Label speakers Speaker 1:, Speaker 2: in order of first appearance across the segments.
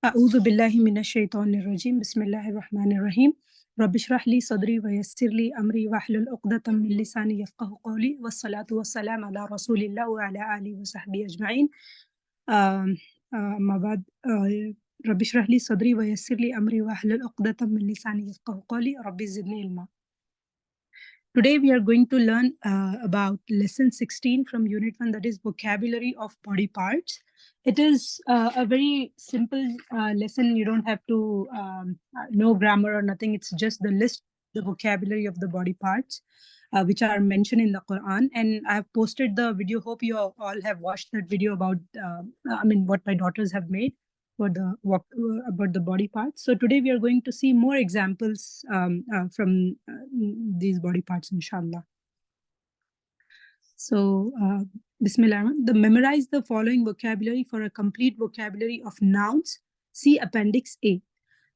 Speaker 1: أعوذ بالله من الشيطان الرجيم بسم الله الرحمن الرحيم رب اشرح لي صدري ويسر لي أمري واحلل عقدة من لساني يفقه قولي والصلاة والسلام على رسول الله وعلى آله وصحبه أجمعين. أما بعد رب اشرح لي صدري ويسر لي أمري واحلل عقدة من لساني يفقه قولي ربي زدني علما. Today we are going to learn about lesson 16 from unit 1, that is vocabulary of body parts. It is a very simple lesson. You don't have to know grammar or nothing. It's just the list, the vocabulary of the body parts, which are mentioned in the Quran. And I've posted the video. Hope you all have watched that video about, what my daughters have made for the about the body parts. So today we are going to see more examples from these body parts, inshallah. So, Bismillah. Memorize the following vocabulary for a complete vocabulary of nouns. See Appendix A.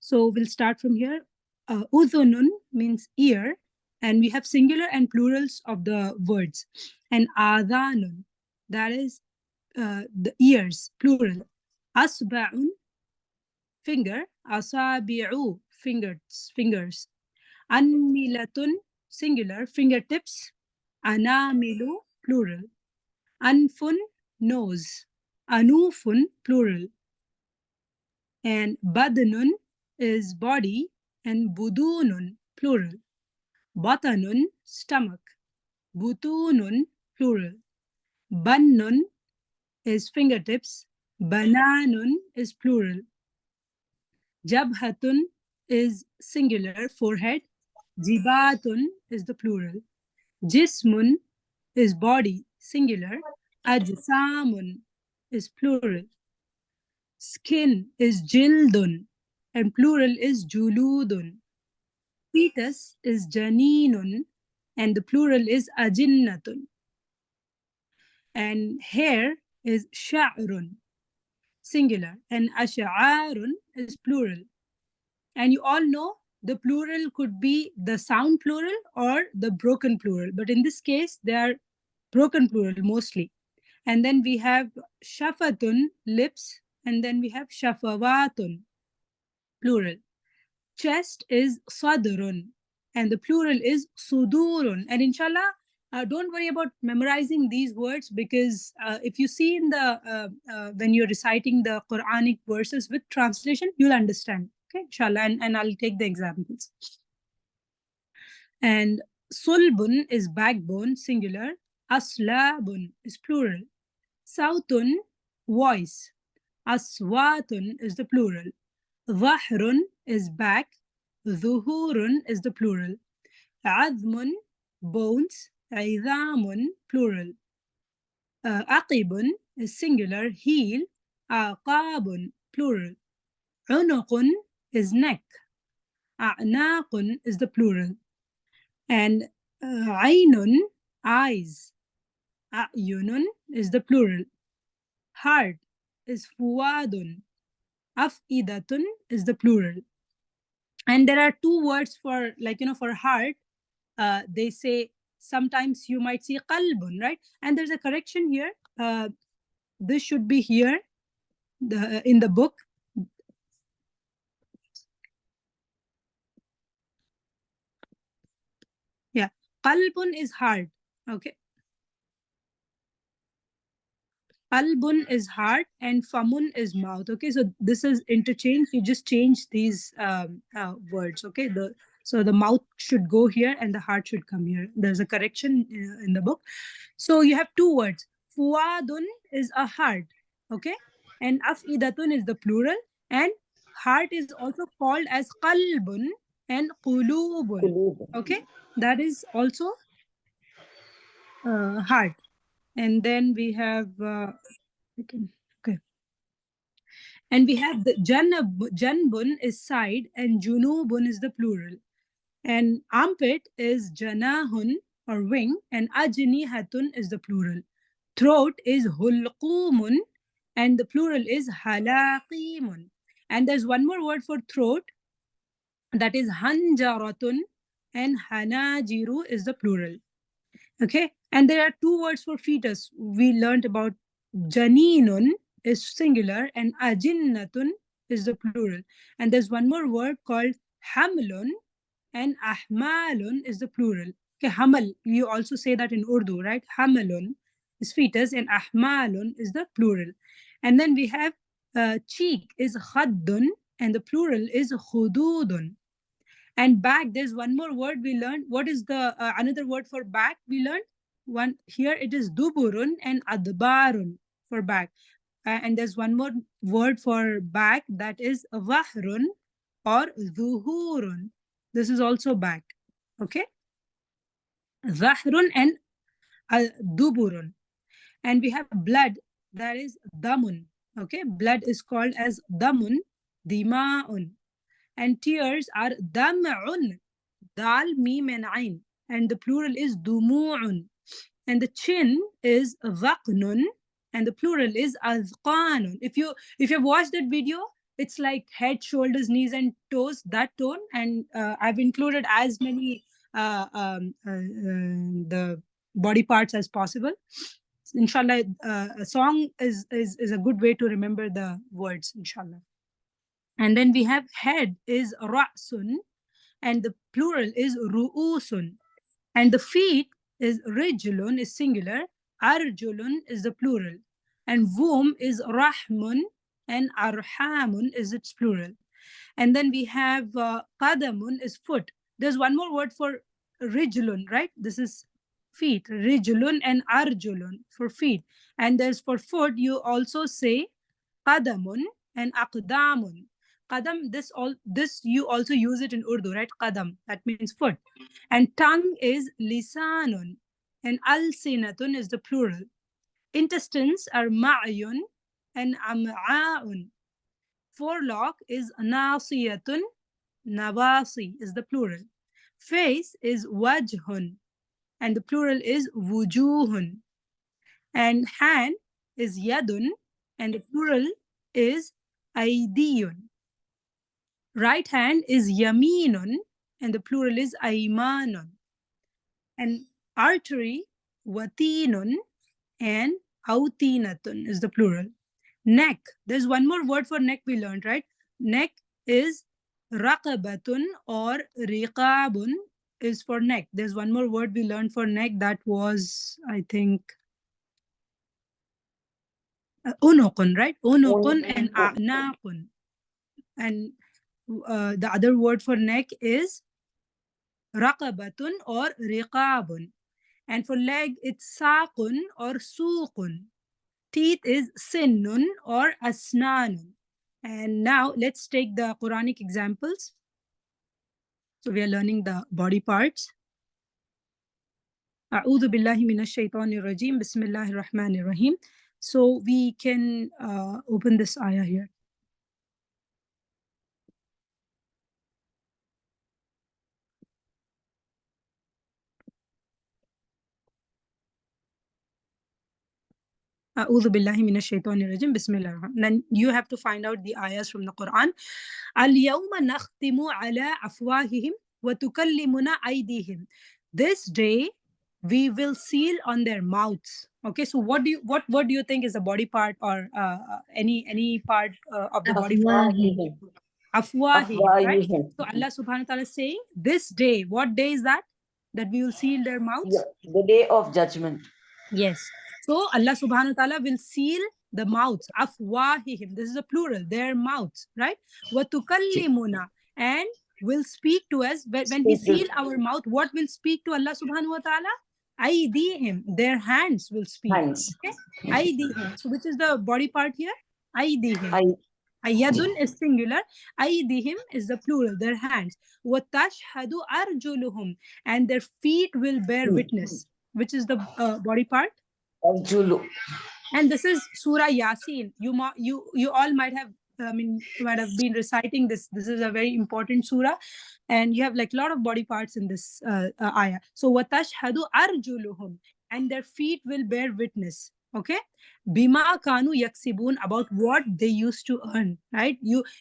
Speaker 1: So we'll start from here. Udhunun means ear, and we have singular and plurals of the words. And adhanun, that is the ears, plural. Asba'un, finger. Asabi'u, fingers. Anmilatun, singular, fingertips. Anamilu, plural. Anfun, nose. Anufun, plural. And badnun is body, and budunun, plural. Batanun, stomach. Butunun, plural. Bannun is fingertips. Bananun is plural. Jabhatun is singular, forehead. Jibatun is the plural. Jismun is body, singular. Ajsamun is plural. Skin is jildun, and plural is juludun. Fetus is janinun, and the plural is ajinnatun. And hair is sha'run, singular, and ash'arun is plural. And you all know the plural could be the sound plural or the broken plural, but in this case they are broken plural mostly. And then we have shafatun, lips, and then we have shafawatun, plural. Chest is sadrun, and the plural is sudurun. And inshallah, don't worry about memorizing these words, because if you see in the when you're reciting the Quranic verses with translation, you'll understand. Okay, inshallah, and I'll take the examples. And sulbun is backbone, singular. Aslabun is plural. Sautun, voice. Aswatun is the plural. Dhahrun is back. Dhuhurun is the plural. Admun, bones. Idhamun, plural. Aqibun is singular, heel. Aqabun, plural. Unuqun is neck. A'naqun is the plural. And aynun, eyes. A'yunun is the plural. Heart is fuadun. Af'idatun is the plural. And there are two words for, for heart. They say sometimes you might see qalbun, right? And there's a correction here. This should be here in the book. Yeah, qalbun is heart. Okay. Qalbun is heart and famun is mouth. Okay, so this is interchange. You just change these words. Okay, so the mouth should go here and the heart should come here. There's a correction in the book. So you have two words. Fuadun is a heart. Okay, and afidatun is the plural, and heart is also called as qalbun and qulubun. Okay, that is also heart. And then we have okay. And we have the janbun is side, and junubun is the plural. And armpit is janahun or wing, and ajnihatun is the plural. Throat is hulqumun, and the plural is halaqimun. And there's one more word for throat, that is hanjaratun, and hanajiru is the plural. Okay, and there are two words for fetus. We learned about janinun is singular, and ajinnatun is the plural. And there's one more word called hamlun, and ahmalun is the plural. Okay, hamal, you also say that in Urdu, right? Hamalun is fetus and ahmalun is the plural. And then we have cheek is khaddun and the plural is khududun. And back, there's one more word we learned. What is the another word for back we learned? One here it is duburun and adbarun for back. And there's one more word for back, that is wahrun or zuhurun. This is also back. Okay, zahrun and duburun. And we have blood, that is damun. Okay, blood is called as damun, dima'un. And tears are dam'un, dal, mim, and ain. And the plural is dumu'un. And the chin is dhaqnun, and the plural is azqanun. If you've watched that video, it's like head, shoulders, knees, and toes, that tone. And I've included as many the body parts as possible. Inshallah, a song is a good way to remember the words, inshallah. And then we have head is ra'sun, and the plural is ru'usun. And the feet is rijlun is singular, arjulun is the plural. And womb is rahmun, and arhamun is its plural. And then we have qadamun is foot. There's one more word for rijlun, right? This is feet, rijlun and arjulun for feet. And there's for foot, you also say qadamun and aqdamun. Qadam, this you also use it in Urdu, right? Qadam, that means foot. And tongue is lisanun, and alsinatun is the plural. Intestines are ma'yun and am'a'un. Forelock is nasiyatun, nawasi is the plural. Face is wajhun, and the plural is wujuhun. And hand is yadun, and the plural is aydiyun. Right hand is yaminun, and the plural is aymanun. And artery, watinun, and autinatun is the plural. Neck, there's one more word for neck we learned, right? Neck is raqabatun or riqabun is for neck. There's one more word we learned for neck, that was, I think, unuqun, right? Unuqun and a'naqun. And the other word for neck is raqabatun or riqabun. And for leg, it's saqun or suqun. Teeth is sinnun or asnanun. And now let's take the Quranic examples. So we are learning the body parts. A'udhu billahi minash shaitanir rajim. Bismillahir rahmanir rahim. So we can open this ayah here. A'udhu billahi minash shaitanir rajim. Bismillahir rahmanir rahim. Then you have to find out the ayahs from the Quran. Al-yawma nakhtimu ala afwahihim wa tukallimuna aydihim. This day we will seal on their mouths. Okay, so what do you think is a body part or any part of the body part? Afwahihim, right? So Allah subhanahu wa ta'ala is saying this day. What day is that? That we will seal their mouths?
Speaker 2: Yeah, the day of judgment.
Speaker 1: Yes. So Allah subhanahu wa ta'ala will seal the mouths. Afwahihim. This is a plural, their mouths, right? Wa tukallimuna, and will speak to us. When we seal our mouth, what will speak to Allah subhanahu wa ta'ala? Aydihim, their hands will speak.
Speaker 2: Hands.
Speaker 1: Okay? Aydihim. So which is the body part here? Aydihim. Ayadun is singular. Aydihim is the plural, their hands. Wa tashhadu arjuluhum, and their feet will bear witness. Which is the body part?
Speaker 2: Arjulu.
Speaker 1: And this is Surah Yasin. You all might have been reciting this. This is a very important surah, and you have like a lot of body parts in this ayah. So watashhadu arjuluhum, and their feet will bear witness. Okay, bima kanu yaksibun, about what they used to earn, right?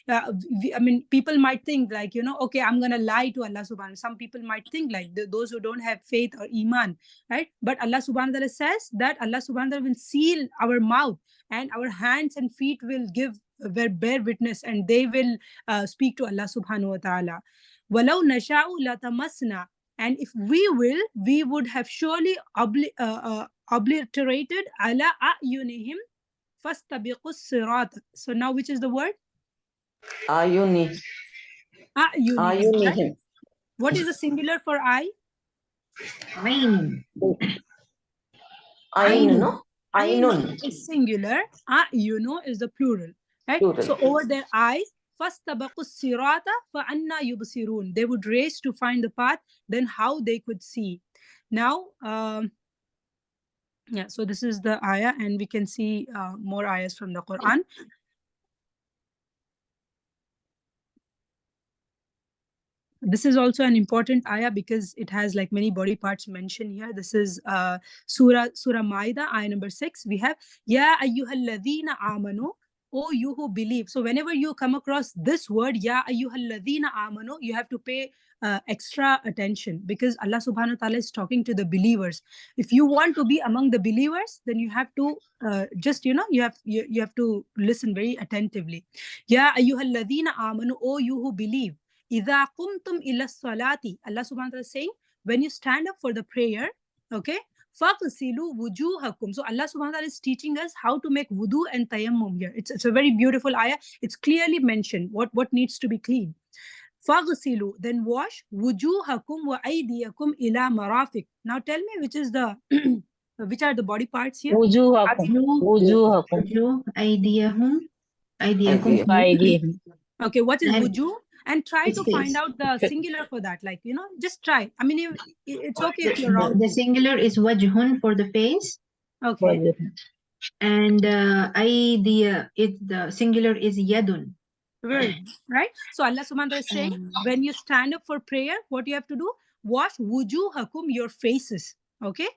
Speaker 1: I mean, people might think like, okay, I'm gonna lie to Allah subhanahu. Some people might think like those who don't have faith or iman, right? But Allah subhanahu wa ta'ala says that Allah subhanahu wa ta'ala will seal our mouth, and our hands and feet will bear witness, and they will speak to Allah subhanahu wa ta'ala. Walau nasha'u latamasna, and if we will, we would have surely obliterated ala a'yunihim fastabiqus sirat. So now which is the word?
Speaker 2: Ayuni.
Speaker 1: A'yunihim, right?
Speaker 2: Ayunihim.
Speaker 1: What is the singular for eye?
Speaker 3: Ain.
Speaker 2: Ain, no?
Speaker 1: Ainun
Speaker 2: Ainun.
Speaker 1: is singular, a'yunu is the plural, right?
Speaker 2: Plural.
Speaker 1: So over their eyes, fastabaqus sirata fa anna yubsirun. They would race to find the path, then how they could see. Now, yeah, so this is the ayah, and we can see more ayahs from the Quran. This is also an important ayah because it has like many body parts mentioned here. This is Surah Maida, ayah number 6. We have Ya ayyuhalladhina amanu, O you who believe. So whenever you come across this word, Ya ayyuhalladhina amanu, you have to pay extra attention, because Allah subhanahu wa ta'ala is talking to the believers. If you want to be among the believers, then you have to you have to listen very attentively. Ya ayyuhalladhina amanu, O you who believe. إِذَا قُمْتُمْ إِلَى الصَّلَاةِ, Allah subhanahu wa ta'ala is saying, when you stand up for the prayer, okay, فَغْسِلُوا وُجُوهَكُمْ. So Allah subhanahu wa ta'ala is teaching us how to make wudu and tayammum here. It's a very beautiful ayah. It's clearly mentioned what needs to be clean. فَغْسِلُوا, then wash, وُجُوهَكُمْ وَأَيْدِيَكُمْ إِلَى مَرَافِقْ. Now tell me which is the which are the body parts here?
Speaker 3: Wujuhakum. Wujuh, aydiyahum. Aydiyakum.
Speaker 2: Aydiyahum.
Speaker 1: Okay, what is
Speaker 3: And
Speaker 1: wuju? And try
Speaker 3: it's
Speaker 1: to
Speaker 3: face.
Speaker 1: find out the singular for that. Like, just try. I mean, it's okay if you're
Speaker 3: The
Speaker 1: wrong.
Speaker 3: singular is wajhun for the face.
Speaker 1: Okay.
Speaker 3: And the singular is yadun.
Speaker 1: Very good, right? So Allah subhanahu wa ta'ala is saying, when you stand up for prayer, what you have to do? Wash wujuhakum, your faces. Okay?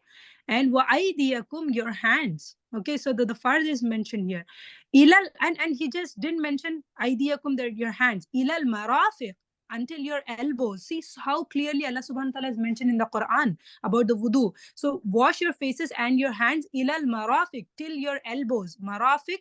Speaker 1: And wa aydiyakum, your hands. Okay, so the farz is mentioned here. Ilal, and he just didn't mention aydiyakum, your hands. Ilal marafiq, until your elbows. See how clearly Allah subhanahu wa ta'ala has mentioned in the Quran about the wudu. So wash your faces and your hands ilal marafiq, till your elbows. Marafiq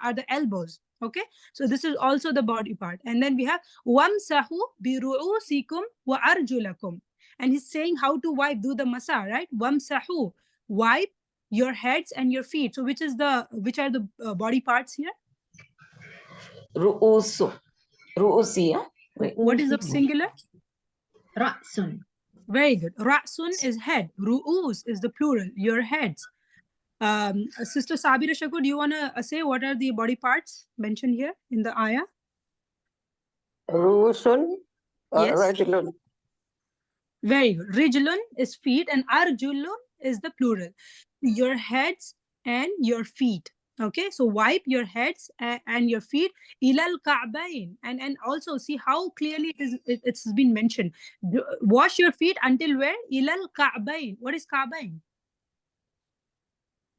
Speaker 1: are the elbows. Okay, so this is also the body part. And then we have wamsahu bi ru'usikum wa arjulakum. And he's saying how to wipe, do the masa, right? Wamsahu, wipe your heads and your feet. So which are the body parts here?
Speaker 2: Ru'usu. Ru'usi, yeah?
Speaker 1: What is the singular?
Speaker 3: Ra'sun.
Speaker 1: Very good. Ra'sun is head. Ru'us is the plural, your heads. Sister Sabira Shakur, do you want to say what are the body parts mentioned here in the ayah?
Speaker 4: Rusun,
Speaker 1: Yes.
Speaker 4: Rajulun.
Speaker 1: Very good. Rijlun is feet, and arjulun is the plural. Your heads and your feet. Okay, so wipe your heads and your feet ilal ka'bayn, and also see how clearly it's been mentioned. Wash your feet until where? Ilal ka'bayn. What is ka'bayn?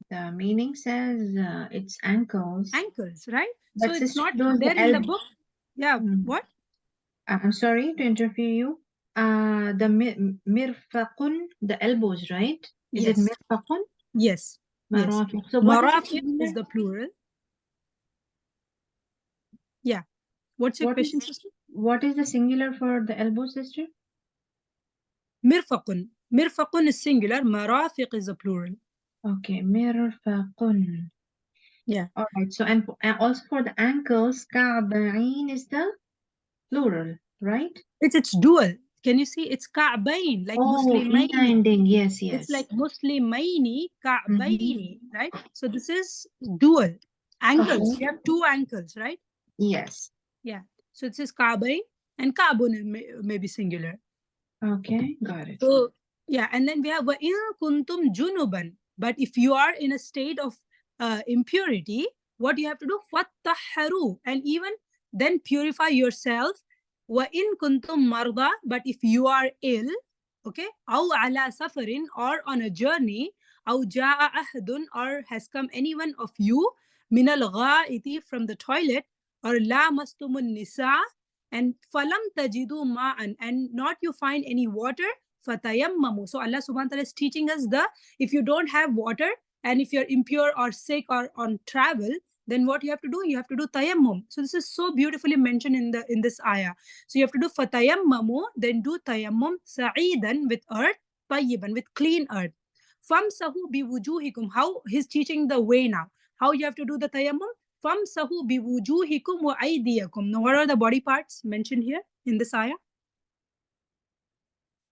Speaker 3: The meaning says it's ankles.
Speaker 1: Ankles, right?
Speaker 3: But
Speaker 1: so it's not
Speaker 3: those
Speaker 1: there in the book. Yeah. What?
Speaker 3: I'm sorry to interfere you. The mirfaqun, the elbows, right? Is
Speaker 1: Yes.
Speaker 3: it mirfaqun?
Speaker 1: Yes.
Speaker 3: Marafiq.
Speaker 1: Yes.
Speaker 3: So what
Speaker 1: Marafiq is the plural. Yeah. What's your question, sister?
Speaker 3: What is the singular for the elbow, sister?
Speaker 1: Mirfaqun. Mirfaqun is singular. Marafiq is the plural.
Speaker 3: Okay, mirfaqun.
Speaker 1: Yeah.
Speaker 3: All right. So and also for the ankles, ka'bain is the plural, right?
Speaker 1: It's dual. Can you see? It's ka'bain, like muslimaini.
Speaker 3: Ending. Yes, yes.
Speaker 1: It's like muslimaini, ka'baini, right? So this is dual. Ankles.
Speaker 3: Okay.
Speaker 1: You have two ankles, right?
Speaker 3: Yes.
Speaker 1: Yeah. So it says ka'bain, and ka'bun may be singular.
Speaker 3: Okay, got it.
Speaker 1: So yeah, and then we have wa in kuntum junuban. But if you are in a state of impurity, what you have to do? Fattaharu, and even then purify yourself. Wa in kuntum marda. But if you are ill, okay, aw ala safarin, or on a journey, أو جاء أحد, or has come anyone of you, من الغائط, from the toilet, or لامستم النساء, and falam tajidu ma'an, and not you find any water, fatayammamu. So Allah subhanahu wa ta'ala is teaching us if you don't have water, and if you're impure or sick or on travel, then what you have to do? You have to do tayammum. So this is so beautifully mentioned in this ayah. So you have to do fatayammamu, then do tayammum, sa'idan, with earth, tayyiban, with clean earth. Famsahu biwujuhikum. How he's teaching the way now. How you have to do the tayammum? Famsahu biwujuhikum wa aydiyakum. Now, what are the body parts mentioned here in this ayah?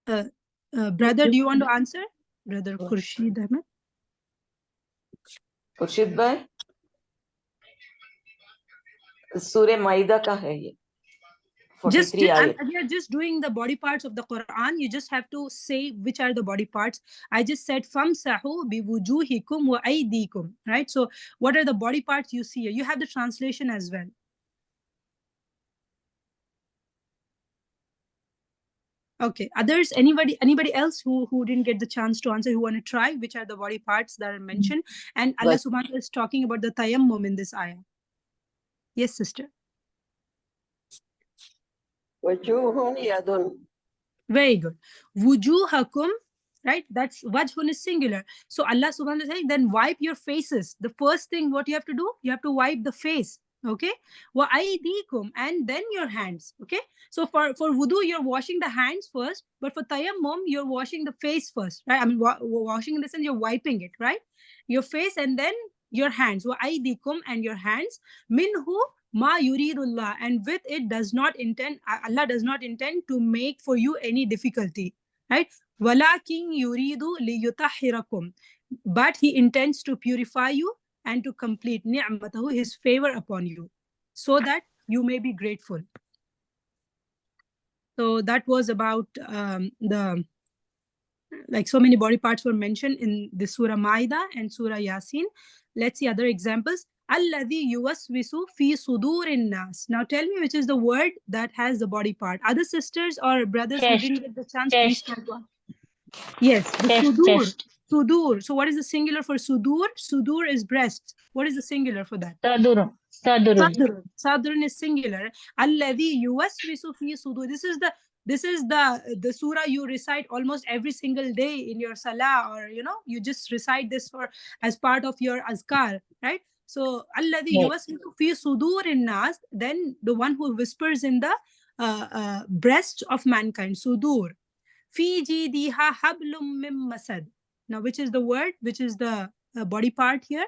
Speaker 1: Brother, do you want to answer? Brother Khurshid Ahmed.
Speaker 2: Khurshid भाई, सूर्य माइदा का है ये 43 ayat.
Speaker 1: We are just doing the body parts of the Quran. You just have to say which are the body parts. I just said famsahu biwujuhikum wa aydikum, right? So what are the body parts you see here? You have the translation as well. Okay, others, anybody else who didn't get the chance to answer, who want to try which are the body parts that are mentioned? And Allah subhanahu wa ta'ala is talking about the tayammum in this ayah. Yes, sister.
Speaker 4: Wajuhun yadun.
Speaker 1: Very good. Wujuhakum, right? That's wajhun is singular. So Allah subhanahu wa ta'ala saying, then wipe your faces. The first thing what you have to do, you have to wipe the face. Okay. Wa aydikum, and then your hands. Okay. So for wudu, you're washing the hands first, but for tayammum, you're washing the face first, right? I mean, washing in the sense you're wiping it, right? Your face and then your hands. Wa aydikum, and your hands. Minhu ma yuridullah, and with it Allah does not intend to make for you any difficulty, right? Walakin yuridu liyutahhirakum, but he intends to purify you and to complete ni'matahu, his favor upon you, so that you may be grateful. So that was about so many body parts were mentioned in the Surah Maida and Surah Yasin. Let's see other examples. Alladhi yuwaswisu fi sudurin nas. Now tell me which is the word that has the body part. Other sisters or brothers who didn't get the chance, please try to. Yes, the sudur.
Speaker 5: Chest.
Speaker 1: Sudur. So what is the singular for sudur? Sudur is breast. What is the singular for that?
Speaker 5: Sadurun.
Speaker 1: Sadrun. Sadrun is singular. Alladhi yuwaswisu fi sudur. This is the surah you recite almost every single day in your salah, or you just recite this as part of your azkar, right? So alladhi yuwaswisu fi sudurin nas, then the one who whispers in the breast of mankind, sudur. Fi jidiha hablum mim masad. Now which is the word, which is the body part here?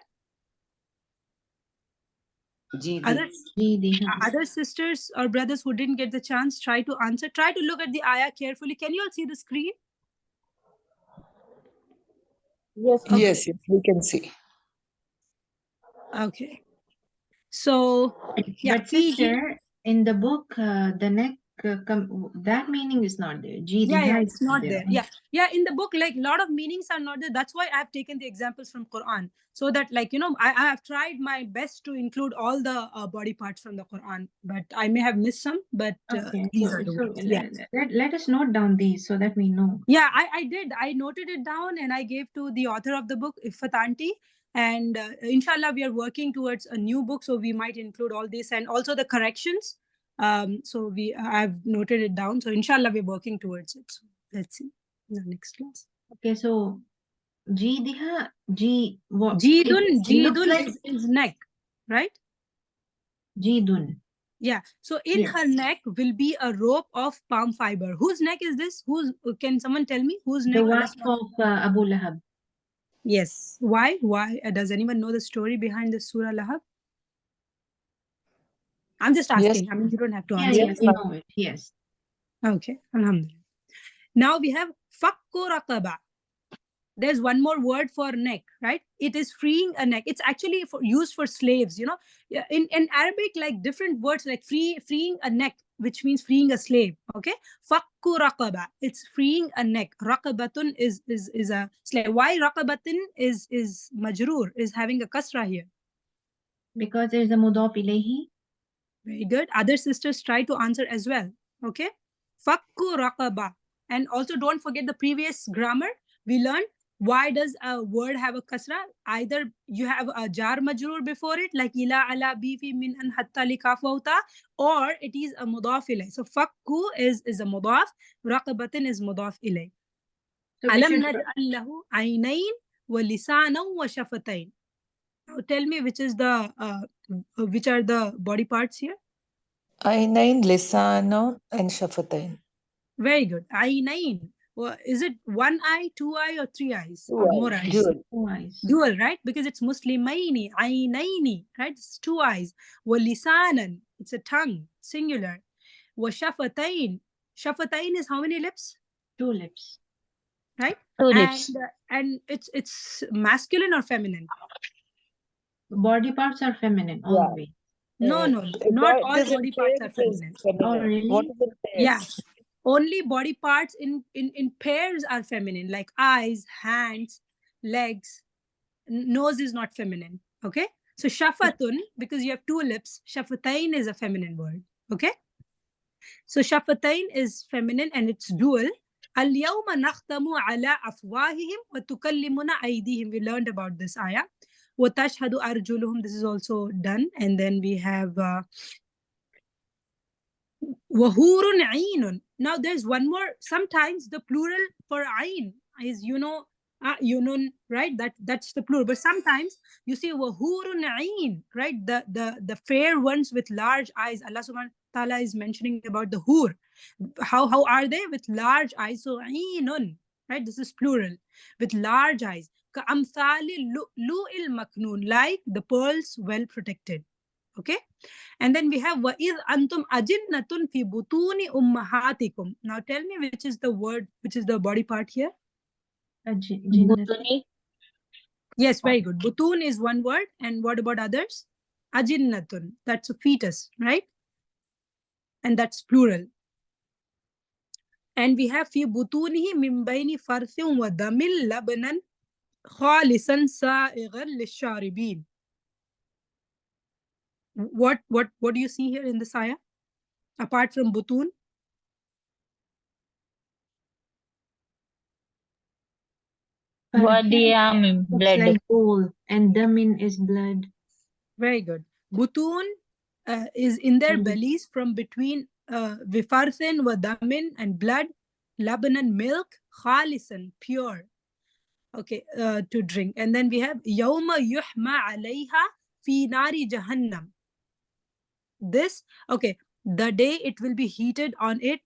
Speaker 1: Other sisters or brothers who didn't get the chance, try to answer. Try to look at the ayah carefully. Can you all see the screen?
Speaker 4: Yes,
Speaker 1: okay.
Speaker 4: yes, we can see.
Speaker 1: Okay. So, yeah.
Speaker 3: But sister, in the book, the neck, that meaning is not there.
Speaker 1: Yeah, it's not there. Yeah, in the book, like a lot of meanings are not there. That's why I've taken the examples from Quran, so that I have tried my best to include all the body parts from the Quran, but I may have missed some. But these are the ones. Yeah.
Speaker 3: Let us note down these so that we know.
Speaker 1: Yeah, I did. I noted it down and I gave to the author of the book, Iffath auntie. And inshallah, we are working towards a new book, so we might include all this and also the corrections. So I've noted it down. So inshallah, we're working towards it. So let's see in the next class.
Speaker 3: Okay, so Jidun
Speaker 1: is neck, right?
Speaker 3: Jidun.
Speaker 1: Yeah. So in her neck will be a rope of palm fiber. Whose neck is this? Can someone tell me whose neck?
Speaker 3: The wife of Abu Lahab.
Speaker 1: Yes. Why? Does anyone know the story behind the Surah Lahab? I'm just asking.
Speaker 4: Yes.
Speaker 1: I mean, you don't have to answer.
Speaker 3: Yes, we know it. Yes.
Speaker 1: Okay. Alhamdulillah. Now we have fakku raqaba. There's one more word for neck, right? It is freeing a neck. It's actually used for slaves, In Arabic, like different words like freeing a neck, which means freeing a slave, okay? Fakku raqaba. It's freeing a neck. Raqabatun is a slave. Why raqabatun is majroor, is having a kasra here?
Speaker 3: Because there is a mudaf ilayhi.
Speaker 1: Very good. Other sisters try to answer as well, okay? Fakku raqaba. And also don't forget the previous grammar. We learned Why does a word have a kasra? Either you have a jar majroor before it, like ila ala bifi min an hatta li kafauta, or it is a mudaf ilay. So fakku is a mudaf, raqabatin is mudaf ilay.
Speaker 3: So we
Speaker 1: Alam
Speaker 3: should
Speaker 1: naj'al lahu aynayn wa lisanan wa shafatayn. Now tell me which are the body parts here?
Speaker 4: Aynayn, lisano, and shafatain.
Speaker 1: Very good. Aynayn. Well, is it one eye, two eye, or three eyes,
Speaker 4: Two
Speaker 1: or more
Speaker 4: eyes.
Speaker 1: eyes?
Speaker 4: Dual.
Speaker 3: twice.
Speaker 1: Dual, right? Because it's muslimaini, aynaini, right? It's two eyes. Walisanan, it's a tongue, singular. Washafatain. Shafatain is how many lips?
Speaker 3: 2 lips.
Speaker 1: Right?
Speaker 5: 2 lips.
Speaker 1: And it's masculine or feminine?
Speaker 3: Body parts are feminine always.
Speaker 1: No, not all body parts are feminine.
Speaker 3: Oh, really?
Speaker 4: What is it?
Speaker 1: Yeah. Only body parts in pairs are feminine, like eyes, hands, legs. Nose is not feminine. Okay. So shafatun, because you have 2 lips, shafatain is a feminine word. Okay. So shafatain is feminine and it's dual. Al-yawma nakhtamu ala afwahihim wa tukallimuna aydihim. We learned about this ayah. Wa tashhadu arjuluhum. This is also done. And then we have wahurun aynun. Now there's one more. Sometimes the plural for ayn is yunun, right? That's the plural. But sometimes you see wahurun ayn, right? The fair ones with large eyes. Allah subhanahu wa ta'ala is mentioning about the hur. How are they? With large eyes. So aynun, right? This is plural. With large eyes. Ka amthali lu'il maknoon, like the pearls well protected. Okay. And then we have وَإِذْ أَنْتُمْ أَجِنَّةٌ فِي بُطُونِ أُمَّهَاتِكُمْ. Now tell me which is the word, which is the body part here?
Speaker 5: Butuni.
Speaker 1: Yes, very good. Butun is one word. And what about others? Ajinnatun. That's a fetus, right? And that's plural. And we have fi butunihi min bayni farthun wa damil labanan khalisan sa'igan lisharibin. What do you see here in this ayah? Apart from butun?
Speaker 5: Wadiyam,
Speaker 3: Looks
Speaker 5: blood.
Speaker 3: like bowl, and damin is blood.
Speaker 1: Very good. Butun is in their bellies from between vifarthin wa damin and blood, labanan milk, khalisan pure. Okay, to drink. And then we have yawma yuhma alayha fi nari jahannam. This, okay, the day it will be heated on it.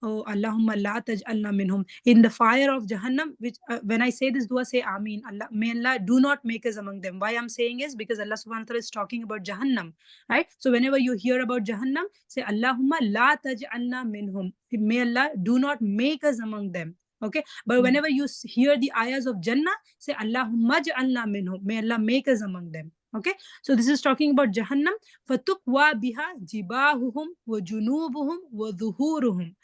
Speaker 1: Oh, Allahumma la taj'alna minhum. In the fire of Jahannam, which when I say this dua, say Ameen. Allah, may Allah do not make us among them. Why I'm saying is because Allah subhanahu wa ta'ala is talking about Jahannam, right? So whenever you hear about Jahannam, say Allahumma la taj'alna minhum. May Allah do not make us among them. Okay. But whenever you hear the ayahs of Jannah, say Allahumma ja'alna minhum. May Allah make us among them. Okay. So this is talking about Jahannam. فَتُقْوَى بِهَا جِبَاهُهُمْ وَجُنُوبُهُمْ وَظُهُورُهُم.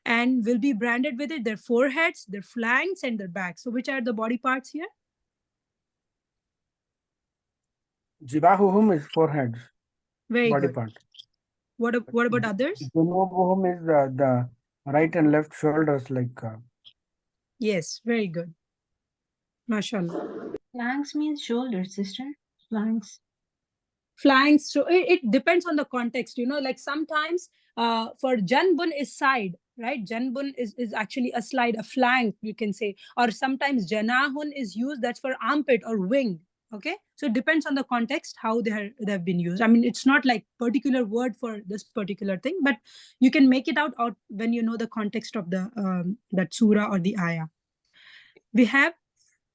Speaker 1: And will be branded with it their foreheads, their flanks, and their backs. So which are the body parts here?
Speaker 6: Jibahuhum is foreheads.
Speaker 1: Very
Speaker 6: body
Speaker 1: good.
Speaker 6: part.
Speaker 1: What about others?
Speaker 6: Junubuhum is the right and left shoulders, like.
Speaker 1: Yes, very good. MashaAllah.
Speaker 3: Flanks means shoulders, sister. Flanks.
Speaker 1: Flanks. So it depends on the context, like sometimes for janbun is side, right? Janbun is actually a slide, a flank, you can say. Or sometimes janahun is used, that's for armpit or wing. Okay, so it depends on the context how they've been used. I mean, it's not like particular word for this particular thing, but you can make it out when you know the context of the that surah or the ayah. We have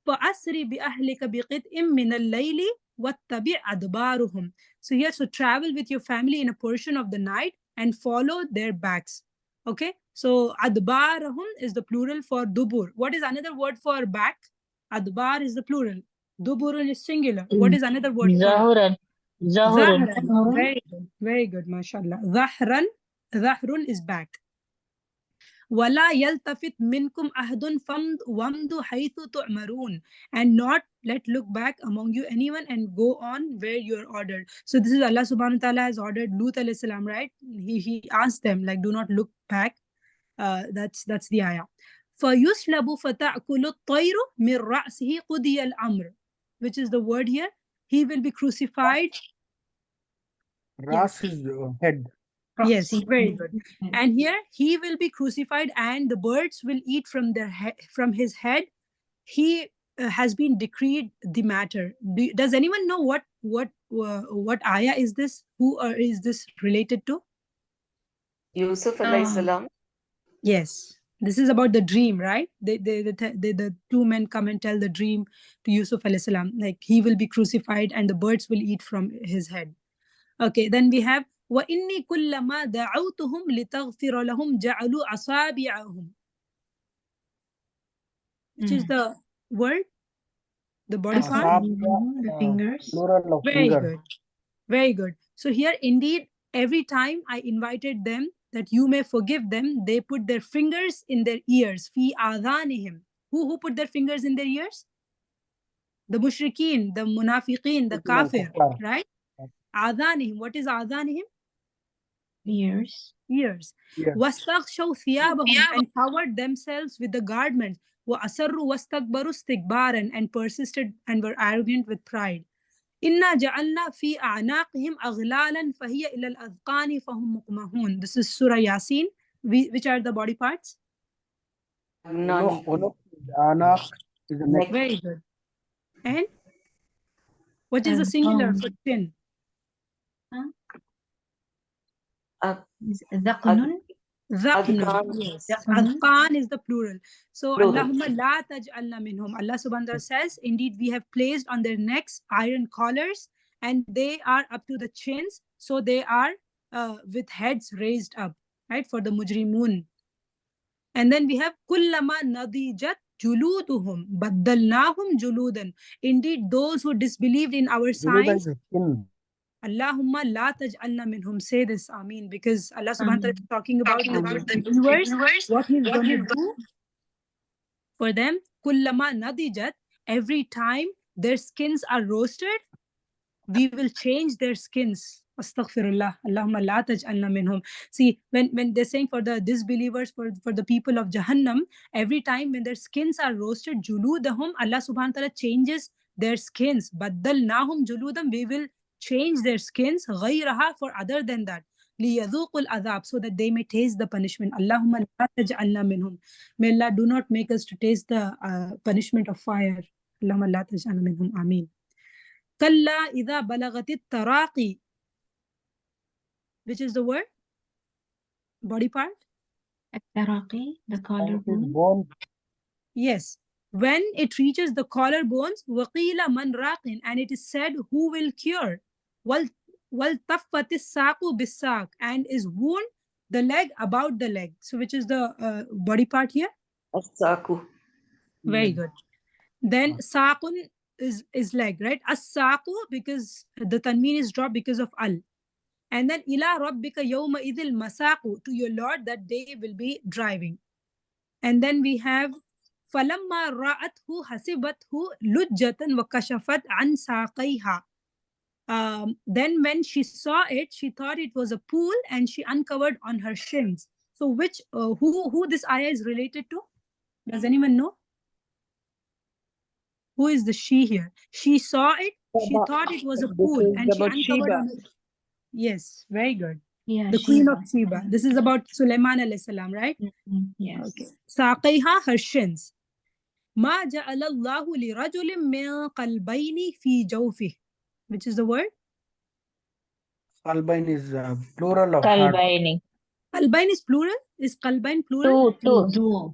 Speaker 1: فَأَسْرِ بِأَهْلِكَ بِقِطْءٍ مِّنَ اللَّيْلِ وَاتَّبِعْ أَدْبَارُهُم. So here, so travel with your family in a portion of the night and follow their backs. Okay, so adbarahum is the plural for dubur. What is another word for back? Adbar is the plural. Duburun is singular. What is another word for?
Speaker 5: Zahuran.
Speaker 1: Zahran. Very good. Very good, mashallah. Zahrun is back. وَلَا يَلْتَفِتْ مِنْكُمْ أَحَدٌ وَامْضُوا حَيْثُ تُعْمَرُونَ. And not let look back among you anyone and go on where you are ordered. So this is Allah subhanahu wa ta'ala has ordered Lut alayhi salam, right? He asked them, like, do not look back. That's the ayah. فَيُسْلَبُ فَتَأْكُلُ الطَّيْرُ مِنْ رَأْسِهِ قُضِيَ الْأَمْرُ, which is the word here. He will be crucified.
Speaker 6: Ras is head.
Speaker 1: Yes,
Speaker 3: Proxy.
Speaker 1: very good. And here he will be crucified, and the birds will eat from their from his head. He has been decreed the matter. Does anyone know what ayah is this? Who is this related to?
Speaker 2: Yusuf alayhi salam.
Speaker 1: Yes, this is about the dream, right? The two men come and tell the dream to Yusuf alayhi salam, like he will be crucified and the birds will eat from his head. Okay, then we have وَإِنِّي كُلَّمَا دَعَوْتُهُمْ لِتَغْفِرَ لَهُمْ جَعَلُوا أَصَابِعَهُمْ, which is the word, the body part.
Speaker 3: The fingers.
Speaker 6: Plural of
Speaker 1: Very
Speaker 6: finger.
Speaker 1: good. Very good. So here, indeed, every time I invited them that you may forgive them, they put their fingers in their ears. Fi adhanihim. Who put their fingers in their ears? The mushrikeen, the munafiqeen, the kafir, right? Adhanihim. What is adhanihim?
Speaker 3: Ears.
Speaker 1: Ears. وَاسْتَغْشَوْا ثِيَابَهُمْ, and covered themselves with the garments. وَأَسَرُّوا وَاسْتَكْبَرُوا اسْتِكْبَارًا, and persisted and were arrogant with pride. إِنَّا جَعَلْنَا فِي أَعْنَاقِهِمْ أَغْلَالًا فَهِيَ إِلَى الْأَذْقَانِ فَهُمْ مُقْمَحُونَ. This is Surah Yasin. Which are the body parts?
Speaker 6: Anak is the neck.
Speaker 1: Very good. And what is the singular for chin?
Speaker 3: Dhaqnun.
Speaker 1: Dhaqnun. Yes. Adhqan is the plural. So Allahumma la taj'alna minhum. Allah subhanahu wa ta'ala says, indeed we have placed on their necks iron collars, and they are up to the chins, so they are with heads raised up, right, for the mujrimun. And then we have kullama nadijat juluduhum baddalnahum juludan. Indeed, those who disbelieved in our signs, Allahumma la taj'alna minhum. Say this, Ameen, because Allah subhanahu wa ta'ala is talking about the viewers, what He's going to do for them. Kullama nadijat, every time their skins are roasted, we will change their skins. Astaghfirullah. Allahumma la taj'alna minhum. See, when they're saying for the disbelievers, for the people of Jahannam, every time when their skins are roasted, juludahum, Allah subhanahu wa ta'ala changes their skins. Baddalnahum juludam, we will change their skins, ghayraha, for other than that. لِيَذُوقُوا الْعَذَابِ, so that they may taste the punishment. Allahumma la taj'alna minhum. May Allah do not make us to taste the punishment of fire. Allahumma la taj'alna minhum. Ameen. Kalla idha balagatit taraqi, which is the word, body part?
Speaker 3: At-taraqi, the collarbone.
Speaker 1: Yes. When it reaches the collarbones, waqila man raqin, and it is said, who will cure? Wal taffatis saqu bis-saq, and is wound the leg about the leg. So which is the body part here?
Speaker 2: As-saku.
Speaker 1: Very good. Then saqun is leg, right? As-saqu, because the tanween is dropped because of al. And then ila rabbika yawma idhil masaqu, to your Lord that day will be driving. And then we have falamma ra'athu hasibathu lujjatan wa kashafat an saqayha. Then when she saw it, she thought it was a pool, and she uncovered on her shins. So which who this ayah is related to? Does anyone know? Who is the she here? She saw it, she thought it was a pool, and she uncovered on her. Yes, very good.
Speaker 3: Yeah,
Speaker 1: the queen of Sheba. This is about Sulaiman alayhi salam, right?
Speaker 3: Yes.
Speaker 1: Okay. Saqayha, her shins. Ma ja'ala Allahu li rajulin min qalbayni fi jawfih. Which is the word?
Speaker 6: Qalbain is plural of
Speaker 5: Qalbaini.
Speaker 1: Qalbain is plural? Is qalbain plural?
Speaker 5: Two.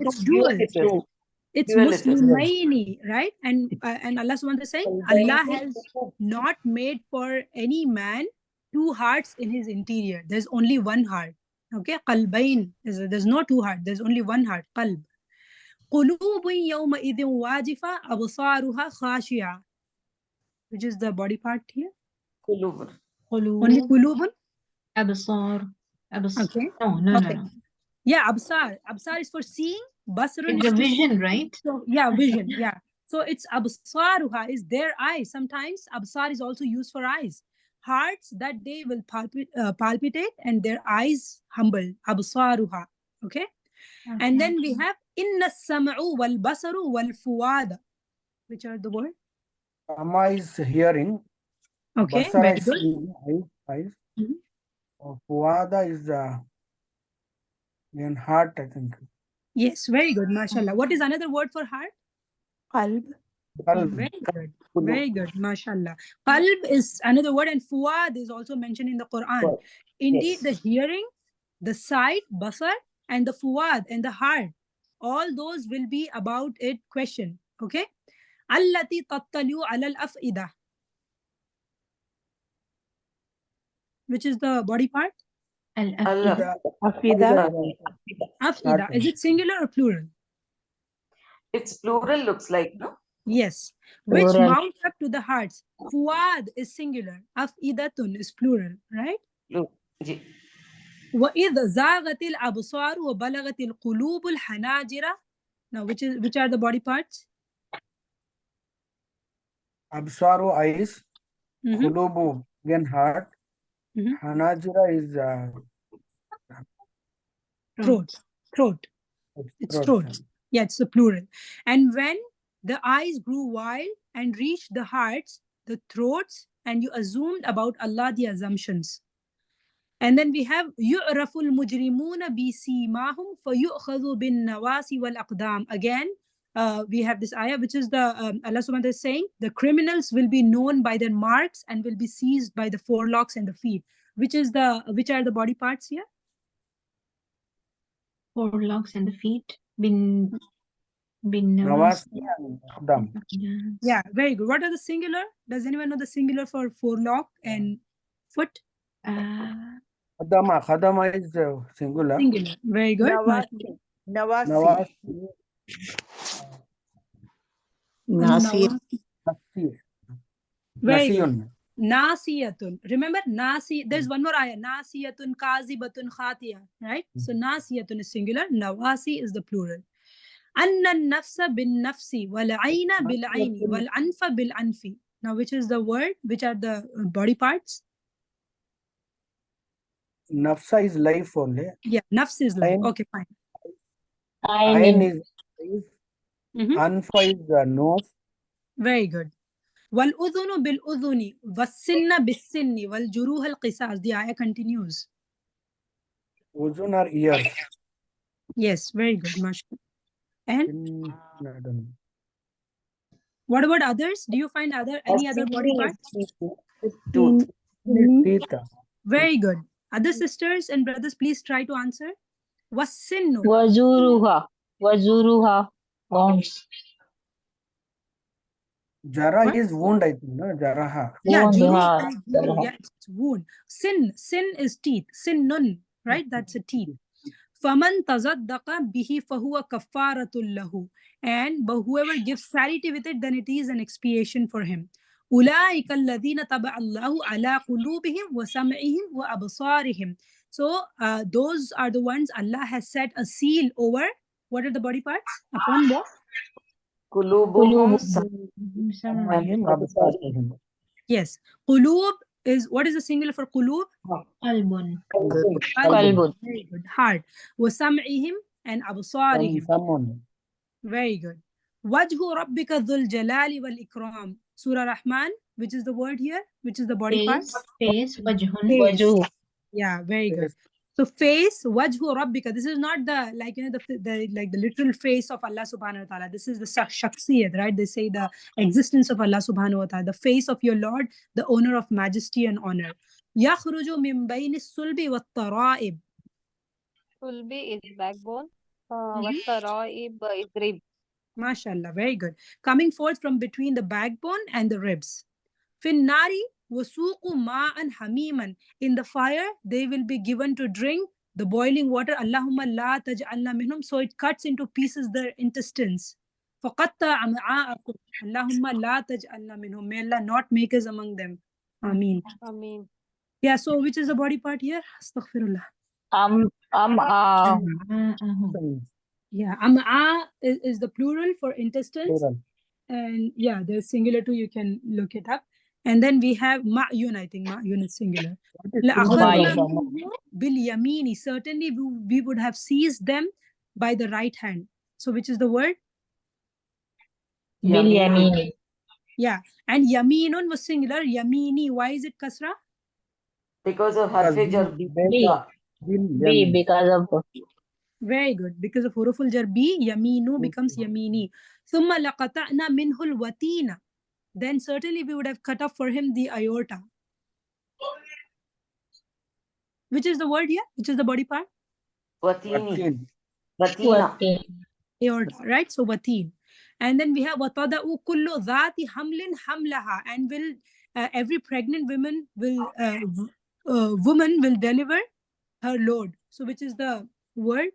Speaker 1: It's dual. It's Muslimaini, right? And Allah subhanahu wa ta'ala is saying, Allah has not made for any man two hearts in his interior. There's only one heart. Okay? Qalbain. There's no two hearts. There's only one heart. Qalb. Qulubun yawma idhin wajifa absaruha khashi'a. Which is the body part here?
Speaker 2: Qulubun.
Speaker 1: Only qulubun?
Speaker 3: Absar.
Speaker 1: Okay.
Speaker 3: No.
Speaker 1: Yeah, absar. Absar is for seeing. Basrun
Speaker 3: It's
Speaker 1: is
Speaker 3: a
Speaker 1: to
Speaker 3: vision,
Speaker 1: see.
Speaker 3: right?
Speaker 1: So, yeah, vision. Yeah. So it's absaruha, is their eyes. Sometimes absar is also used for eyes. Hearts that they will palpitate, and their eyes humble. Absaruha. Okay. And then we have inna sam'u wal basaru wal fuwada. Which are the word?
Speaker 6: Sama is hearing.
Speaker 1: Okay,
Speaker 6: Basara
Speaker 1: very
Speaker 6: is
Speaker 1: good.
Speaker 6: seeing, eyes.
Speaker 1: Mhm.
Speaker 6: Fuada is in heart, I think.
Speaker 1: Yes, very good, mashallah. What is another word for heart?
Speaker 4: Qalb.
Speaker 6: Qalb.
Speaker 1: Very good. Very good, mashallah. Qalb is another word, and fuad is also mentioned in the Quran. Indeed, the hearing, the sight, basar, and the fuad and the heart, all those will be about it question. Okay? Allati tattalu alal afida. Which is the body part?
Speaker 2: Allah.
Speaker 4: Hafiza.
Speaker 1: Afida. Is it singular or plural?
Speaker 2: It's plural, looks like, no?
Speaker 1: Yes. Which
Speaker 4: Plural.
Speaker 1: mount up to the hearts? Fuad is singular. Afidatun is plural, right?
Speaker 2: Ji.
Speaker 1: وَإِذْ زَاغَتِ الْأَبْصَارُ وَبَلَغَتِ الْقُلُوبُ الْحَنَاجِرَ. Now, which are the body parts?
Speaker 6: Absaru, eyes.
Speaker 1: Mhm.
Speaker 6: Kulubu, again heart.
Speaker 1: Mhm.
Speaker 6: Hanajira is
Speaker 1: Throat. It's throat.
Speaker 6: throat.
Speaker 1: Yeah, it's the plural. And when the eyes grew wild and reached the hearts, the throats, and you assumed about Allah the assumptions. And then we have يُعْرَفُ الْمُجْرِمُونَ بِسِيمَاهُمْ فَيُؤْخَذُ بِالنَّوَاسِ وَالْأَقْدَامِ. Again, we have this ayah, which is the Allah subhanahu wa ta'ala is saying, the criminals will be known by their marks and will be seized by the forelocks and the feet. Which are the body parts here?
Speaker 3: Forelocks and the feet. Bin
Speaker 6: Nawasi and Qadam.
Speaker 1: Yeah, very good. What are the singular? Does anyone know the singular for forelock and foot?
Speaker 6: Khadama is singular.
Speaker 1: Singular. Very good.
Speaker 5: Nawasi. Nawasi.
Speaker 6: Nawasi.
Speaker 4: Nasi.
Speaker 6: Nasi.
Speaker 1: Very good.
Speaker 6: Nasiyun.
Speaker 1: Nasiyatun. Remember, there's one more ayah. Nasiyatun, kazibatun, khatiya. Right? So, nasiyatun is singular. Nawasi is the plural. Anna nafsa bin nafsi, wal aina bil aini, wal anfa bil anfi. Now, which is the word? Which are the body parts?
Speaker 6: Nafsa is life only.
Speaker 1: Yeah, nafs is life.
Speaker 6: Ain.
Speaker 1: Okay, fine.
Speaker 6: Ain is eyes.
Speaker 1: Mhm.
Speaker 6: Anfa is nose.
Speaker 1: Very good. وَالْأُذُنُ بِالْأُذُنِ وَالسِّنَّ بِالسِّنِّ وَالْجُرُوحَ الْقِصَاص. The ayah continues.
Speaker 6: Uzun are ears.
Speaker 1: Yes, very good, mashallah. And
Speaker 6: I don't know.
Speaker 1: what about others? Do you find any other body parts?
Speaker 2: Tooth.
Speaker 6: Teeth.
Speaker 1: Very good. Other sisters and brothers, please try to answer. وَالسِّنُّ.
Speaker 4: Wazuruha. Wounds.
Speaker 6: Jara
Speaker 1: What?
Speaker 6: is wound, I think. No? Jaraha.
Speaker 1: Yeah,
Speaker 4: Wound,
Speaker 1: juruh.
Speaker 4: yeah.
Speaker 1: Yeah, it's wound. Sin is teeth. Sinnun, right? That's a teeth. فَمَنْ تَصَدَّقَ بِهِ فَهُوَ كَفَّارَةٌ لَهُ. And but whoever gives charity with it, then it is an expiation for him. أُولَٰئِكَ الَّذِينَ طَبَعَ اللَّهُ عَلَىٰ قُلُوبِهِمْ وَسَمْعِهِمْ وَأَبْصَارِهِمْ. So those are the ones Allah has set a seal over. What are the body parts? Upon what?
Speaker 2: Kulubuhum.
Speaker 1: Yes. Qulub is, what is the singular for qulub?
Speaker 3: Qalbun.
Speaker 4: Qalbun.
Speaker 1: Very good. Heart. وَسَمْعِهِمْ and أَبْصَارِهِم.
Speaker 6: Someone.
Speaker 1: Very good. Wajhu rabbika dhul jalali wal ikram. Surah Rahman, which is the word here? Which is the body part?
Speaker 3: Face. Wajhun.
Speaker 4: Waju.
Speaker 1: Yeah, very good.
Speaker 6: Yes.
Speaker 1: So face, wajhu rabbika. This is not the, like, the literal face of Allah subhanahu wa ta'ala. This is the shakhsiyat, right? They say the existence of Allah subhanahu wa ta'ala, the face of your Lord, the owner of majesty and honor. Yakhruju min bayni sulbi wa tara'ib.
Speaker 7: Sulbi is backbone. Wattaraib is rib.
Speaker 1: MashaAllah, very good. Coming forth from between the backbone and the ribs. Finnari wasuqu ma'an hamiman. In the fire, they will be given to drink the boiling water. Allahumma la taj'alna minhum. So it cuts into pieces their intestines. Faqatta am'a'akum. Allahumma la taj'alna minhum. May Allah not make us among them. Ameen.
Speaker 7: Ameen.
Speaker 1: Yeah, so which is the body part here? Astaghfirullah. Yeah, am'a is the plural for intestines.
Speaker 6: Plural.
Speaker 1: And yeah, there's singular too, you can look it up. And then we have ma'yun, I think ma'yun is singular. لَأَخَذْنَا مِنْهُ بِالْيَمِينِ. Certainly we would have seized them by the right hand. So which is the word?
Speaker 4: Bil yamini.
Speaker 1: Yeah. And yaminun was singular. Yamini. Why is it kasra?
Speaker 2: Because of
Speaker 6: Because
Speaker 2: Hafiza.
Speaker 6: B,
Speaker 4: B because of
Speaker 1: Very good. Because of huruful jar B, yaminu becomes yamini. Thumma laqata'na minhul watina. Then certainly we would have cut off for him the aorta. Which is the word here? Which is the body part?
Speaker 2: Watini.
Speaker 6: Watin.
Speaker 2: Watina.
Speaker 1: Aorta, right? So watin. And then we have watada'u kullu dhati hamlin hamlaha. And will every pregnant woman will deliver her load. So which is the word?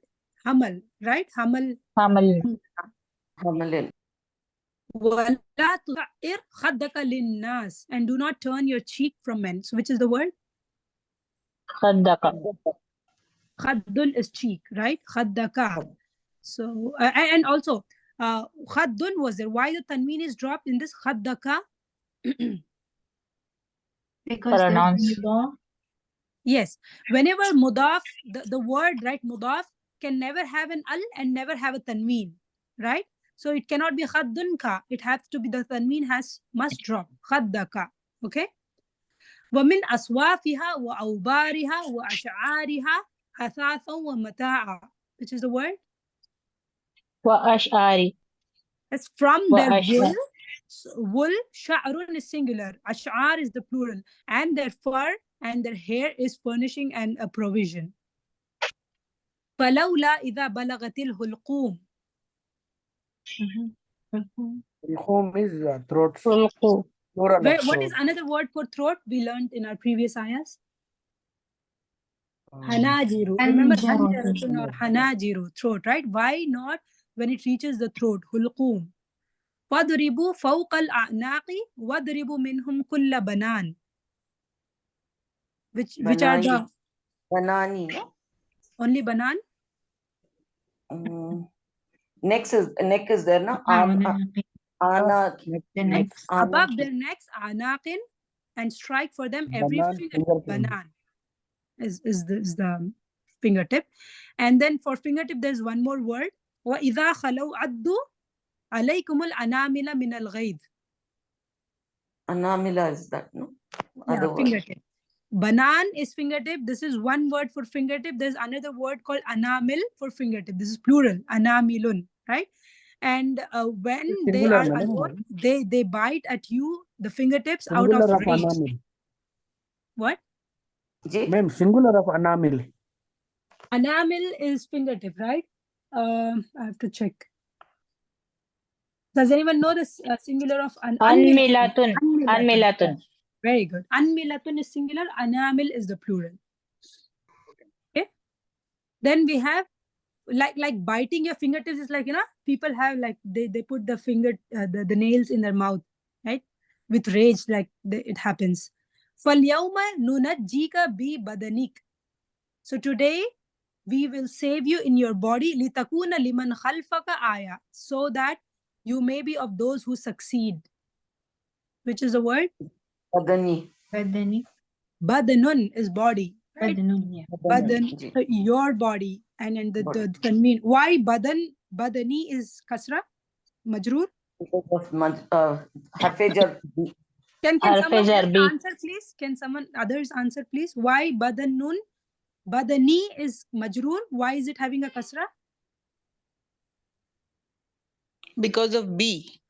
Speaker 1: Hamal, right? Hamal.
Speaker 4: Hamal.
Speaker 2: Hamalin.
Speaker 1: وَلَا تُعِرْ خَدَّكَ لِلنَّاسِ. And do not turn your cheek from men. So which is the word?
Speaker 4: Khaddaka.
Speaker 1: Khaddun is cheek, right? Khaddaka. So, and also, Khaddun was there. Why the tanween is dropped in this Khaddaka?
Speaker 3: Because there's
Speaker 4: Pronounce.
Speaker 3: mudaf.
Speaker 1: Yes. Whenever mudaf, the word, right, mudaf can never have an al and never have a tanween, right? So it cannot be Khaddun ka. It has to be, the tanween must drop. Khaddaka. Okay? وَمِنْ أَصْوَافِهَا وَأَوْبَارِهَا وَأَشْعَارِهَا أَثَاثًا وَمَتَاعًا. Which is the word?
Speaker 4: Wa ash'ari.
Speaker 1: It's from
Speaker 4: Wa
Speaker 1: their wool.
Speaker 4: ash'ar.
Speaker 1: Wool, sha'run is singular. Ash'ar is the plural. And their fur and their hair is furnishing and a provision. فَلَوْلَا إِذَا بَلَغَتِ الْحُلْقُومِ.
Speaker 6: Home is throat.
Speaker 4: Hulqu.
Speaker 6: Plural of
Speaker 1: What is
Speaker 6: throat.
Speaker 1: another word for throat? We learned in our previous ayahs. Hanajiru. Remember hanjaratun or hanajiru, throat, right? Why not when it reaches the throat? Hulqum. وَضْرِبُوا فَوْقَ الْأَعْنَاقِ وَضْرِبُوا مِنْهُمْ كُلَّ بَنَانٍ. Which are the
Speaker 2: Banani. No?
Speaker 1: only banan?
Speaker 2: Neck is there, no? Ana.
Speaker 3: The next.
Speaker 1: Above their necks, anaqin, and strike for them every
Speaker 6: Banan,
Speaker 1: fingertip.
Speaker 6: fingertip.
Speaker 1: Banan is the fingertip. And then for fingertip, there's one more word. وَإِذَا خَلَوْا عَدُّوا عَلَيْكُمُ الْأَنَامِلَ مِنَ الْغَيْظِ.
Speaker 2: Anamila is that, no?
Speaker 1: Yeah,
Speaker 2: Other word.
Speaker 1: fingertip. Banan is fingertip. This is one word for fingertip. There's another word called anamil for fingertip. This is plural, anamilun, right? And when they
Speaker 6: Singular,
Speaker 1: are
Speaker 6: madam.
Speaker 1: alone, they bite at you, the fingertips, out of
Speaker 6: Singular of
Speaker 1: rage.
Speaker 6: anamil.
Speaker 1: What?
Speaker 2: Ji?
Speaker 6: Ma'am, singular of anamil.
Speaker 1: Anamil is fingertip, right? I have to check. Does anyone know the singular of
Speaker 4: Anmilatun.
Speaker 1: Anmilatun.
Speaker 4: Anmilatun.
Speaker 1: Very good. Anmilatun is singular. Anamil is the plural. Okay. Then we have like biting your fingertips is like, people have like they put the the nails in their mouth, right? With rage, like it happens. فَالْيَوْمَ نُنَجِّيكَ بِبَدَنِكَ. So today we will save you in your body. لِتَكُونَ لِمَنْ خَلْفَكَ آيَةً. So that you may be of those who succeed. Which is the word?
Speaker 2: Badani.
Speaker 3: Badani.
Speaker 1: Badanun is body. Right?
Speaker 3: Badanun, yeah.
Speaker 1: Badan,
Speaker 2: Ji.
Speaker 1: so your body. And the tanween. Why badani is kasra? Majroor?
Speaker 2: Because of Hafiza.
Speaker 1: Can someone else
Speaker 4: Harf-e-jar-bi.
Speaker 1: answer, please? Can someone others answer, please? Why badanun? Badani is majroor. Why is it having a kasra?
Speaker 5: Because of B,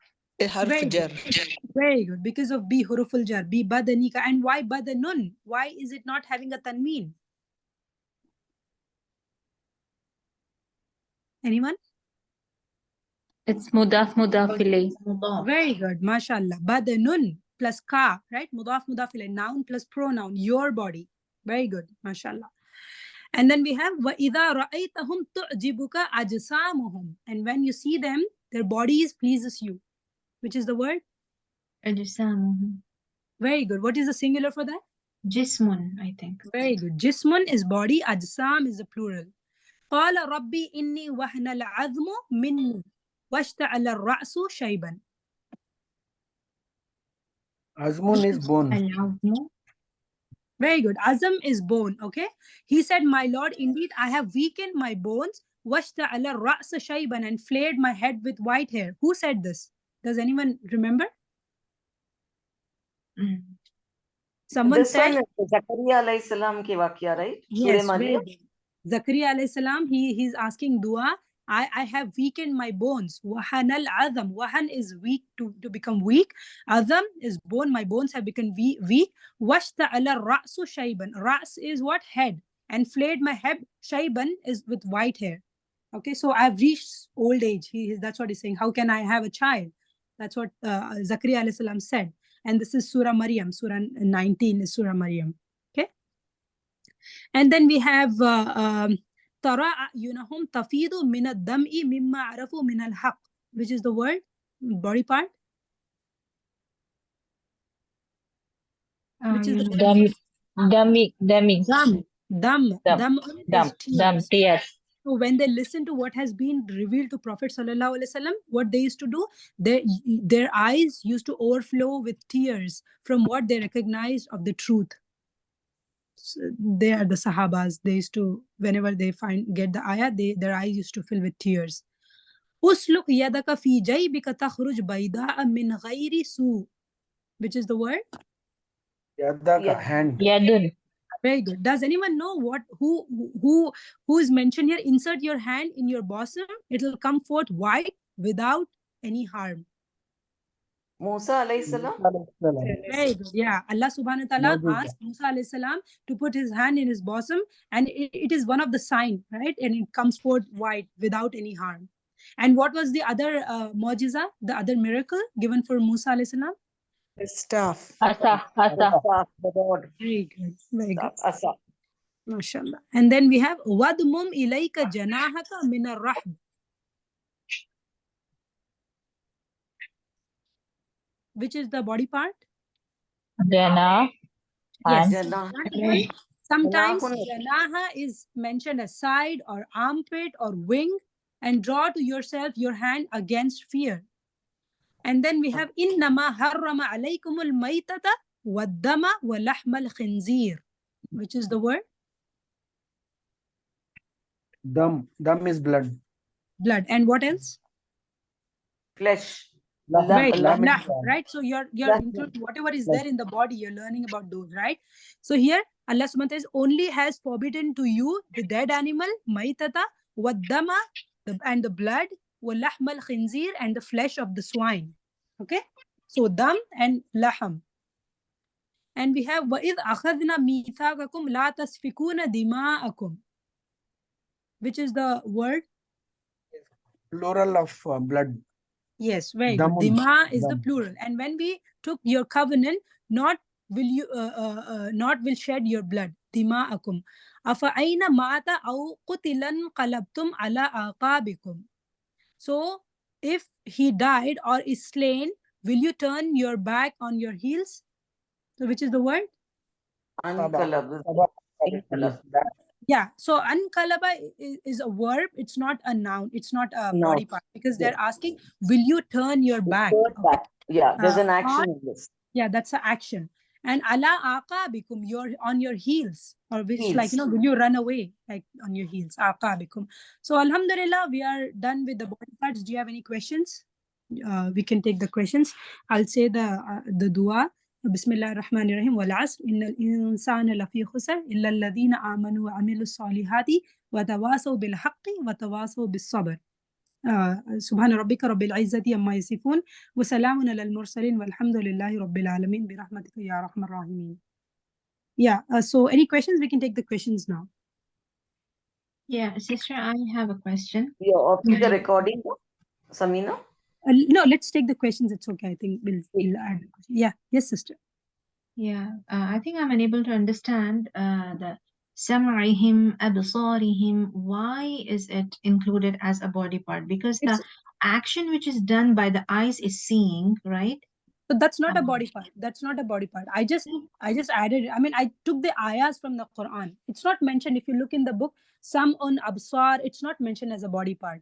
Speaker 5: a harf
Speaker 1: Very
Speaker 5: jar.
Speaker 1: good. Very good. Because of B huruful jar. B badanika. And why badanun? Why is it not having a tanween? Anyone?
Speaker 8: It's mudaf ilay.
Speaker 3: Mudaf.
Speaker 1: Very good. MashaAllah. Badanun plus ka, right? Mudaf ilay. Noun plus pronoun. Your body. Very good. MashaAllah. And then we have وَإِذَا رَأَيْتَهُمْ تُعْجِبُكَ أَجْسَامُهُم. And when you see them, their bodies pleases you. Which is the word?
Speaker 3: Ajsamuhum.
Speaker 1: Very good. What is the singular for that?
Speaker 3: Jismun, I think.
Speaker 1: Very good. Jismun is body. Ajsam is the plural. قَالَ رَبِّي إِنِّي وَهْنَ الْعَظْمُ مِنِّي وَاشْتَعَلَ الرَّأْسُ شَيْبًا.
Speaker 6: Azmun is bone.
Speaker 3: Al-azmu.
Speaker 1: Very good. Azam is bone. Okay. He said, my Lord, indeed, I have weakened my bones. وَاشْتَعَلَ الرَّأْسَ شَيْبًا, and flayed my head with white hair. Who said this? Does anyone remember? Someone
Speaker 2: This
Speaker 1: said,
Speaker 2: one is Zakaria alayhi salam ki waqia, right? Surah
Speaker 1: yes, very
Speaker 2: Maryam.
Speaker 1: good. Zakaria alayhi salam, he's asking dua. I have weakened my bones. Wahanal azam. Wahan is weak, to become weak. Azam is bone. My bones have become weak. Washta'ala ra'su shayban. Ra's is what? Head. And flayed my head. Shayban is with white hair. Okay, so I've reached old age. That's what he's saying. How can I have a child? That's what Zakaria alayhi salam said. And this is Surah Maryam. Surah 19 is Surah Maryam. Okay. And then we have ترى أعينهم تفيض من الدمع مما عرفوا من الحق, which is the word, body part. Which is the
Speaker 4: Dam,
Speaker 1: tears.
Speaker 4: tears.
Speaker 1: So when they listen to what has been revealed to Prophet Sallallahu Alaihi Wasallam, what they used to do, their eyes used to overflow with tears from what they recognized of the truth. So they are the Sahabas. They used to, whenever they get the ayah, their eyes used to fill with tears. Usluk yadaka fi jaybika takhruj bayda'a min ghairi su, which is the word?
Speaker 6: Yadaka, hand.
Speaker 4: Yadun.
Speaker 1: Very good. Does anyone know who is mentioned here? Insert your hand in your bosom. It will come forth white without any harm.
Speaker 2: Musa alayhi salam.
Speaker 1: Very good. Yeah. Allah subhanahu wa ta'ala asked Musa alayhi salam to put his hand in his bosom, and it is one of the sign, right? And it comes forth white without any harm. And what was the other mu'jiza, the other miracle given for Musa alayhi salam?
Speaker 5: The staff.
Speaker 4: Asa.
Speaker 2: The rod.
Speaker 1: Very good. Very good.
Speaker 2: Asa.
Speaker 1: MashaAllah. And then we have وَدْمُمْ إِلَيْكَ جَنَاحَكَ مِنَ الرَّحْمِ, which is the body part.
Speaker 4: Jana.
Speaker 1: Yes.
Speaker 2: Jannah.
Speaker 1: Sometimes
Speaker 2: Janahun.
Speaker 1: janaha is mentioned as side or armpit or wing, and draw to yourself your hand against fear. And then we have إِنَّمَا حَرَّمَ عَلَيْكُمُ الْمَيْتَةَ وَالدَّمَ وَلَحْمَ الْخِنْزِيرِ, which is the word?
Speaker 6: Dam is blood.
Speaker 1: Blood. And what else?
Speaker 2: Flesh.
Speaker 1: Right,
Speaker 6: Lam is
Speaker 1: lahm,
Speaker 6: blood.
Speaker 1: right? So you're including whatever is there in the body, you're learning about those, right? So here Allah subhanahu wa ta'ala only has forbidden to you the dead animal, maitata, waddama, and the blood, walahm al khinzir, and the flesh of the swine. Okay? So dam and laham. And we have وَإِذْ أَخَذْنَا مِيثَاقَكُمْ لَا تَسْفِكُونَ دِمَاءَكُمْ, which is the word?
Speaker 6: Plural of blood.
Speaker 1: Yes, very good.
Speaker 6: Damun.
Speaker 1: Dima is the
Speaker 6: Dam.
Speaker 1: plural. And when we took your covenant, not will shed your blood. Dima'akum. Afa aina mata aw qutilan qalabtum ala aqabikum. So if he died or is slain, will you turn your back on your heels? So which is the word?
Speaker 2: Anqalab.
Speaker 1: Yeah, so ankalaba is a verb. It's not a noun. It's not a body part, because they're asking, will you turn your back? Okay?
Speaker 2: Yeah, there's an action in this.
Speaker 1: Yeah, that's an action. And ala aqabikum, you're on your heels, or which
Speaker 2: Heels.
Speaker 1: like, will you run away like on your heels? Aqabikum. So alhamdulillah, we are done with the body parts. Do you have any questions? We can take the questions. I'll say the dua. بسم الله الرحمن الرحيم والعصر إن الإنسان لفي خسر إلا الذين آمنوا وعملوا الصالحات وتواصوا بالحق وتواصوا بالصبر. سبحان ربك رب العزة عما يصفون وسلام على المرسلين والحمد لله رب العالمين برحمتك يا أرحم الراحمين. Yeah, so any questions? We can take the questions now.
Speaker 3: Yeah, sister, I have a question.
Speaker 2: You're off the recording, Samina?
Speaker 1: No, let's take the questions. It's okay. I think we'll add. Yeah, yes, sister.
Speaker 3: Yeah, I think I'm unable to understand the sam'ihim, absarihim. Why is it included as a body part? Because the action which is done by the eyes is seeing, right?
Speaker 1: So that's not a body part. That's not a body part. I just added. I mean, I took the ayahs from the Quran. It's not mentioned. If you look in the book, sam'un absar, it's not mentioned as a body part.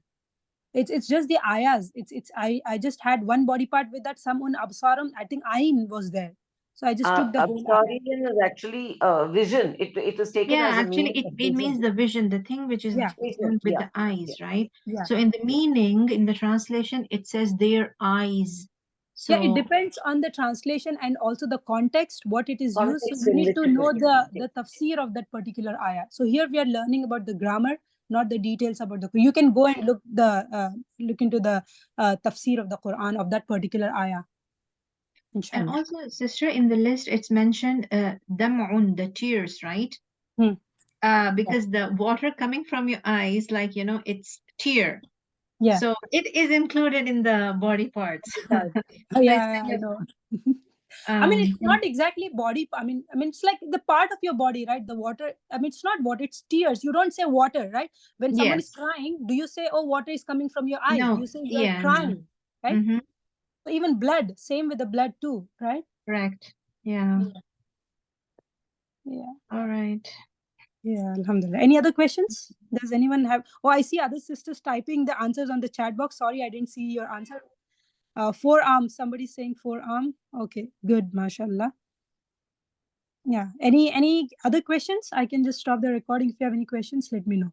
Speaker 1: It's just the ayahs. I just had one body part with that sam'un absarum. I think ayn was there. So I just took the whole ayah.
Speaker 2: Absariyan is actually vision. It was taken
Speaker 3: Yeah,
Speaker 2: as a
Speaker 3: actually,
Speaker 2: meaning of
Speaker 3: it means
Speaker 2: vision.
Speaker 3: the vision, the thing which is
Speaker 1: Yeah.
Speaker 3: vision with
Speaker 2: Yeah.
Speaker 3: the eyes, right?
Speaker 1: Yeah.
Speaker 3: So in the meaning, in the translation, it says their eyes. So
Speaker 1: yeah, it depends on the translation and also the context, what it is used. So
Speaker 2: Context
Speaker 1: you
Speaker 2: in
Speaker 1: need
Speaker 2: which
Speaker 1: to
Speaker 2: it
Speaker 1: know
Speaker 2: is
Speaker 1: the tafsir of that particular ayah. So here we are learning about the grammar, not the details about the. You can go and look into the tafsir of the Quran of that particular ayah.
Speaker 3: and
Speaker 1: Inshallah.
Speaker 3: also, sister, in the list, it's mentioned dam'un, the tears, right?
Speaker 1: Hmm.
Speaker 3: Because the water coming from your eyes, like, you know, it's tear.
Speaker 1: Yeah.
Speaker 3: So it is included in the body parts. So
Speaker 1: Yeah,
Speaker 3: it's
Speaker 1: I
Speaker 3: kind
Speaker 1: know.
Speaker 3: of,
Speaker 1: I mean, it's not exactly body. I mean, it's like the part of your body, right? The water. I mean, it's not water. It's tears. You don't say water, right? When someone is
Speaker 3: yes.
Speaker 1: crying, do you say, "Oh, water is coming from your eyes"?
Speaker 3: No,
Speaker 1: You say you're
Speaker 3: yeah, no.
Speaker 1: crying, right?
Speaker 3: Mm-hmm.
Speaker 1: So even blood, same with the blood too, right?
Speaker 3: Correct. Yeah.
Speaker 1: Yeah.
Speaker 3: All right.
Speaker 1: Yeah. Alhamdulillah. Any other questions? Does anyone have? Oh, I see other sisters typing the answers on the chat box. Sorry, I didn't see your answer. Forearm. Somebody's saying forearm. Okay. Good. MashaAllah. Yeah. Any other questions? I can just stop the recording. If you have any questions, let me know.